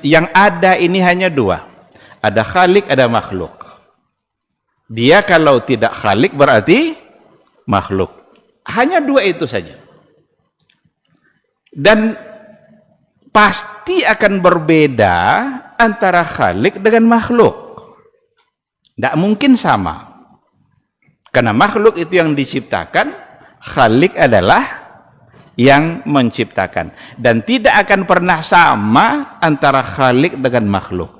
yang ada ini hanya dua. Ada khalik, ada makhluk. Dia kalau tidak khalik berarti makhluk. Hanya dua itu saja. Dan pasti akan berbeda antara khalik dengan makhluk. Tidak mungkin sama. Karena makhluk itu yang diciptakan, khalik adalah yang menciptakan. Dan tidak akan pernah sama antara khalik dengan makhluk.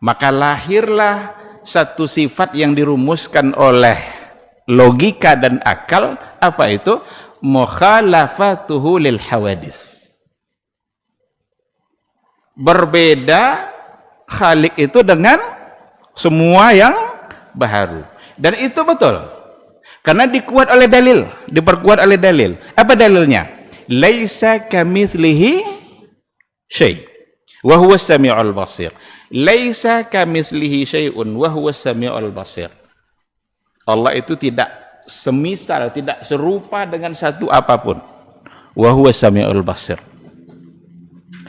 Maka lahirlah satu sifat yang dirumuskan oleh logika dan akal. Apa itu? Mukhalafatuhu lil hawadis. Berbeda khalik itu dengan semua yang baharu. Dan itu betul. Karena dikuat oleh dalil, diperkuat oleh dalil. Apa dalilnya? Laisa kamitslihi syai' wa huwas samiul basir. Laisa kamitslihi syai'un wa huwas samiul basir. Allah itu tidak semisal, tidak serupa dengan satu apapun. Wa huwas samiul basir.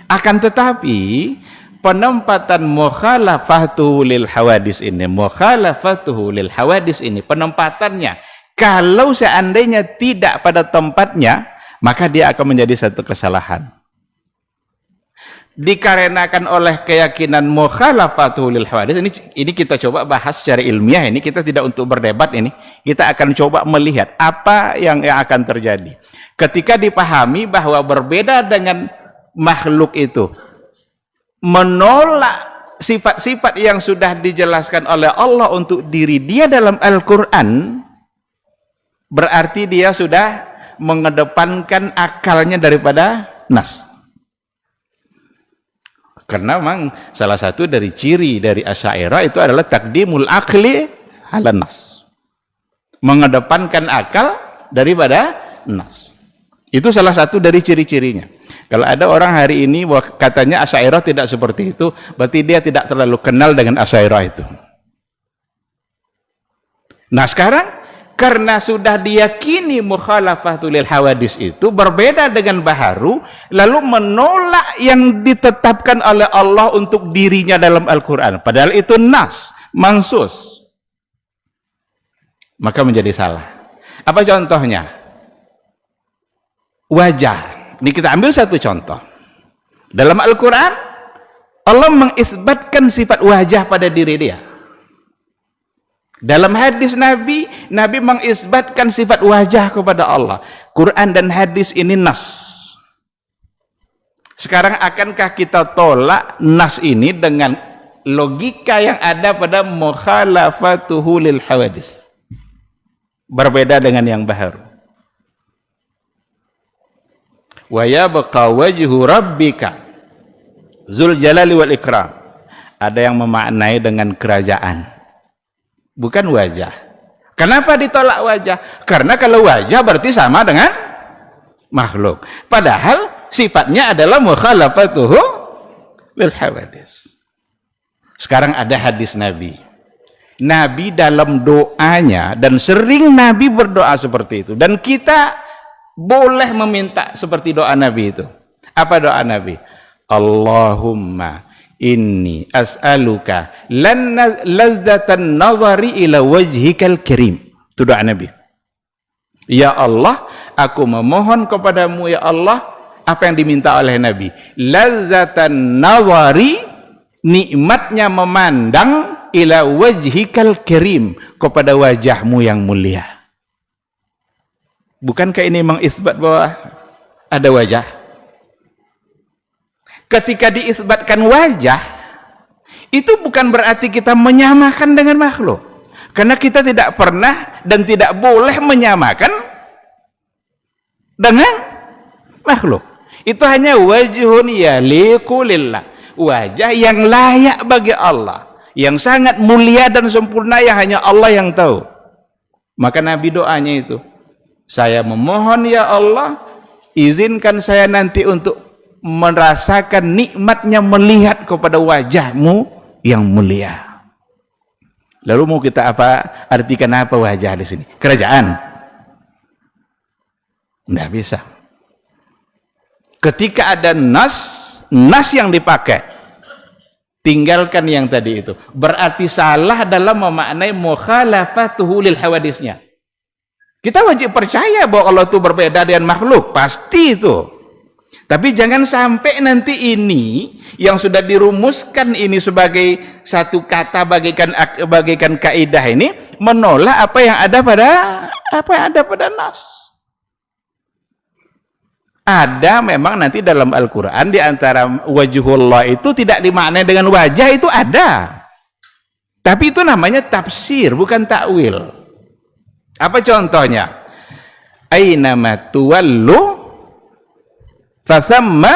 Akan tetapi penempatan mukhalafatuhu lil hawadis ini, mukhalafatuhu lil hawadis ini, penempatannya kalau seandainya tidak pada tempatnya, maka dia akan menjadi satu kesalahan. Dikarenakan oleh keyakinan mukhalafatuhu lil hawadis ini kita coba bahas secara ilmiah, ini kita tidak untuk berdebat, ini kita akan coba melihat apa yang akan terjadi ketika dipahami bahwa berbeda dengan makhluk itu, menolak sifat-sifat yang sudah dijelaskan oleh Allah untuk diri dia dalam Al-Quran, berarti dia sudah mengedepankan akalnya daripada nas. Karena memang salah satu dari ciri dari Asy'ariyah itu adalah taqdimul akli ala nas, mengedepankan akal daripada nas. Itu salah satu dari ciri-cirinya. Kalau ada orang hari ini katanya Asy'ariyah tidak seperti itu, berarti dia tidak terlalu kenal dengan Asy'ariyah itu. Nah sekarang karena sudah diyakini mukhalafatul lil hawadis itu berbeda dengan baharu, lalu menolak yang ditetapkan oleh Allah untuk dirinya dalam Al-Quran, padahal itu nas, mansus, maka menjadi salah. Apa contohnya? Wajah. Ini kita ambil satu contoh. Dalam Al-Quran, Allah mengisbatkan sifat wajah pada diri dia. Dalam hadis Nabi, Nabi mengisbatkan sifat wajah kepada Allah. Quran dan hadis ini nas. Sekarang akankah kita tolak nas ini dengan logika yang ada pada mukhalafatuhu lil hawadis? Berbeda dengan yang baharu. Wa yabqa wajhu rabbika dzul jalali wal ikram. Ada yang memaknai dengan kerajaan, bukan wajah. Kenapa ditolak wajah? Karena kalau wajah berarti sama dengan makhluk, padahal sifatnya adalah mukhalafatuhu lil hawadis. Sekarang ada hadis Nabi. Nabi dalam doanya, dan sering Nabi berdoa seperti itu, dan kita boleh meminta seperti doa Nabi itu. Apa doa Nabi? Allahumma inni as'aluka ladzatan nazari ila wajhikal karim. Itu doa Nabi. Ya Allah, aku memohon kepadamu ya Allah, apa yang diminta oleh Nabi? Ladzatan nazari, nikmatnya memandang, ila wajhikal karim, kepada wajahmu yang mulia. Bukankah ini mengisbat bahwa ada wajah? Ketika diisbatkan wajah, itu bukan berarti kita menyamakan dengan makhluk. Karena kita tidak pernah dan tidak boleh menyamakan dengan makhluk. Itu hanya wajhun yaliqu lillah, wajah yang layak bagi Allah, yang sangat mulia dan sempurna, yang hanya Allah yang tahu. Maka Nabi doanya itu, saya memohon ya Allah, izinkan saya nanti untuk merasakan nikmatnya melihat kepada wajahmu yang mulia. Lalu mau kita apa? Artikan apa wajah di sini? Kerajaan? Tidak bisa. Ketika ada nas nas yang dipakai, tinggalkan yang tadi itu. Berarti salah dalam memaknai mukhalafatuhu lil hawadisnya. Kita wajib percaya bahwa Allah itu berbeda dengan makhluk, pasti itu. Tapi jangan sampai nanti ini yang sudah dirumuskan ini sebagai satu kata bagaikan kaidah ini menolak apa yang ada pada nas. Ada memang nanti dalam Al-Qur'an di antara wajhullah itu tidak dimaknai dengan wajah, itu ada. Tapi itu namanya tafsir, bukan takwil. Apa contohnya? Ainama tuwallu fasamma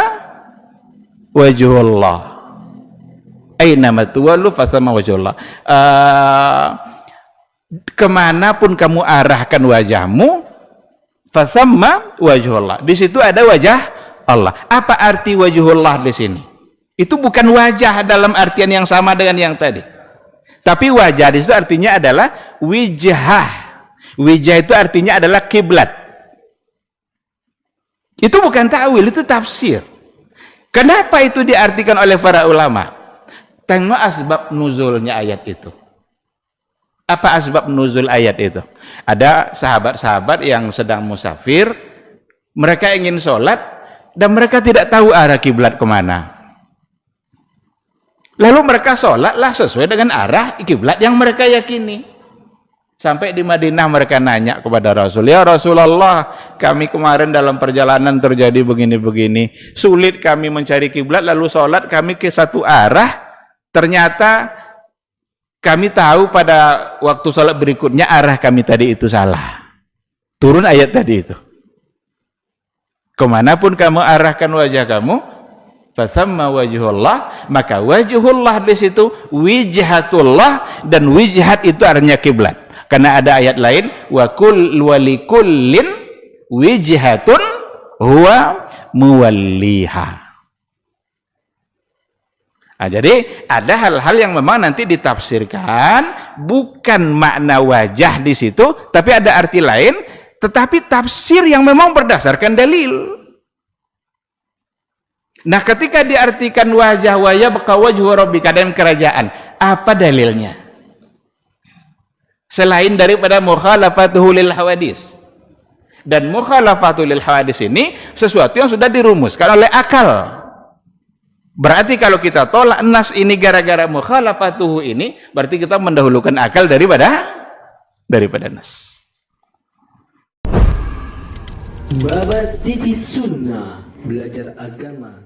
wajhullah. Ainama tuwallu fasamma wajhullah. Kemanapun kamu arahkan wajahmu, fasamma wajhullah. Di situ ada wajah Allah. Apa arti wajhullah di sini? Itu bukan wajah dalam artian yang sama dengan yang tadi. Tapi wajah di situ artinya adalah wijhah. Wijhah itu artinya adalah kiblat. Itu bukan ta'wil, itu tafsir. Kenapa itu diartikan oleh para ulama? Tengok asbab nuzulnya ayat itu. Apa asbab nuzul ayat itu? Ada sahabat-sahabat yang sedang musafir, mereka ingin sholat, dan mereka tidak tahu arah kiblat kemana. Lalu mereka sholatlah sesuai dengan arah kiblat yang mereka yakini. Sampai di Madinah mereka nanya kepada Rasul, ya Rasulullah, kami kemarin dalam perjalanan terjadi begini-begini, sulit kami mencari kiblat, lalu sholat kami ke satu arah, ternyata kami tahu pada waktu sholat berikutnya arah kami tadi itu salah. Turun ayat tadi itu. Kemanapun kamu arahkan wajah kamu, fasamma wajhullah, maka wajhullah di situ wijhatullah, dan wijhat itu artinya kiblat. Karena ada ayat lain, wa likullin wijhatun huwa muwalliha. Nah, jadi ada hal-hal yang memang nanti ditafsirkan bukan makna wajah di situ, tapi ada arti lain, tetapi tafsir yang memang berdasarkan dalil. Nah, ketika diartikan wajah yabqa wajhu rabbika dan kerajaan, apa dalilnya? Selain daripada mukhalafatuhu lil hawadis. Dan mukhalafatuhu lil hawadis ini sesuatu yang sudah dirumuskan oleh akal. Berarti kalau kita tolak nas ini gara-gara mukhalafatuhu ini, berarti kita mendahulukan akal daripada nas. Babat TV Sunnah, belajar agama